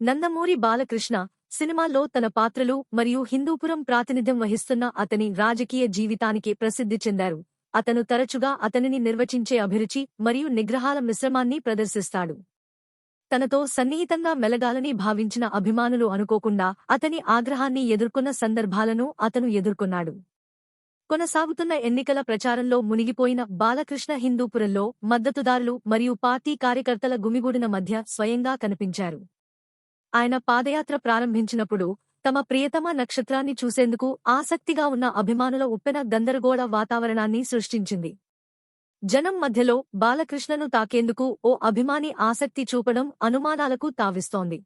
నందమూరి బాలకృష్ణ సినిమాల్లో తన పాత్రలు మరియు హిందూపురం ప్రాతినిధ్యం వహిస్తున్న అతని రాజకీయ జీవితానికి ప్రసిద్ధి చెందారు. అతను తరచుగా అతనిని నిర్వచించే అభిరుచి మరియు నిగ్రహాల మిశ్రమాన్ని ప్రదర్శిస్తాడు. తనతో సన్నిహితంగా మెలగాలని భావించిన అభిమానులు అనుకోకుండా అతని ఆగ్రహాన్ని ఎదుర్కొన్న సందర్భాలను అతను ఎదుర్కొన్నాడు. కొనసాగుతున్న ఎన్నికల ప్రచారంలో మునిగిపోయిన బాలకృష్ణ హిందూపురంలో మద్దతుదారులు మరియు పార్టీ కార్యకర్తల గుమిగూడిన మధ్య స్వయంగా కనిపించారు. ఆయన పాదయాత్ర ప్రారంభించినప్పుడు తమ ప్రియతమ నక్షత్రాన్ని చూసేందుకు ఆసక్తిగా ఉన్న అభిమానుల ఉప్పెన గందరగోళ వాతావరణాన్ని సృష్టించింది. జనం మధ్యలో బాలకృష్ణను తాకేందుకు ఓ అభిమాని ఆసక్తి చూపడం అనుమానాలకు తావిస్తోంది.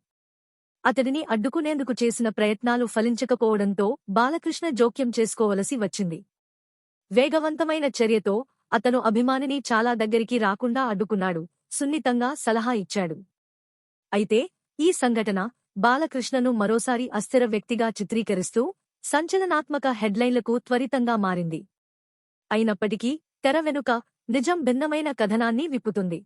అతడిని అడ్డుకునేందుకు చేసిన ప్రయత్నాలు ఫలించకపోవడంతో బాలకృష్ణ జోక్యం చేసుకోవలసి వచ్చింది. వేగవంతమైన చర్యతో అతను అభిమానిని చాలా దగ్గరికి రాకుండా అడ్డుకున్నాడు, సున్నితంగా సలహా ఇచ్చాడు. అయితే ఈ సంఘటన బాలకృష్ణను మరోసారి అస్థిర వ్యక్తిగా చిత్రీకరిస్తూ సంచలనాత్మక హెడ్లైన్లకు త్వరితంగా మారింది. అయినప్పటికీ తెర వెనుక నిజం భిన్నమైన కథనాన్ని విప్పుతుంది.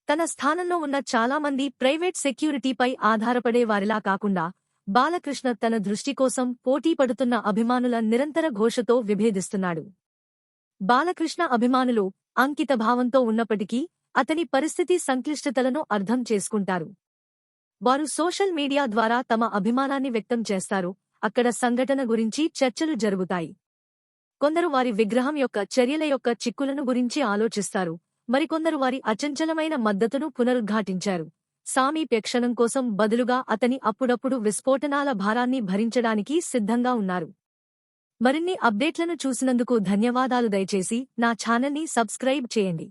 తన స్థానంలో ఉన్న చాలామంది ప్రైవేట్ సెక్యూరిటీపై ఆధారపడే వారిలా కాకుండా బాలకృష్ణ తన దృష్టి కోసం పోటీ పడుతున్న అభిమానుల నిరంతర ఘోషతో విభేదిస్తున్నాడు. బాలకృష్ణ అభిమానులు అంకితభావంతో ఉన్నప్పటికీ అతని పరిస్థితి సంక్లిష్టతలను అర్థం చేసుకుంటారు. వారు సోషల్ మీడియా ద్వారా తమ అభిమానాన్ని వ్యక్తం చేస్తారు. అక్కడ సంఘటన గురించి చర్చలు జరుగుతాయి. కొందరు వారి విగ్రహం యొక్క చర్యల యొక్క చిక్కులను గురించి ఆలోచిస్తారు. మరికొందరు వారి అచంచలమైన మద్దతును పునరుద్ఘాటించారు. సామీప్య క్షణం కోసం బదులుగా అతని అప్పుడప్పుడు విస్ఫోటనాల భారాన్ని భరించడానికి సిద్ధంగా ఉన్నారు. మరిన్ని అప్డేట్లను చూసినందుకు ధన్యవాదాలు. దయచేసి నా ఛానల్ని సబ్స్క్రైబ్ చేయండి.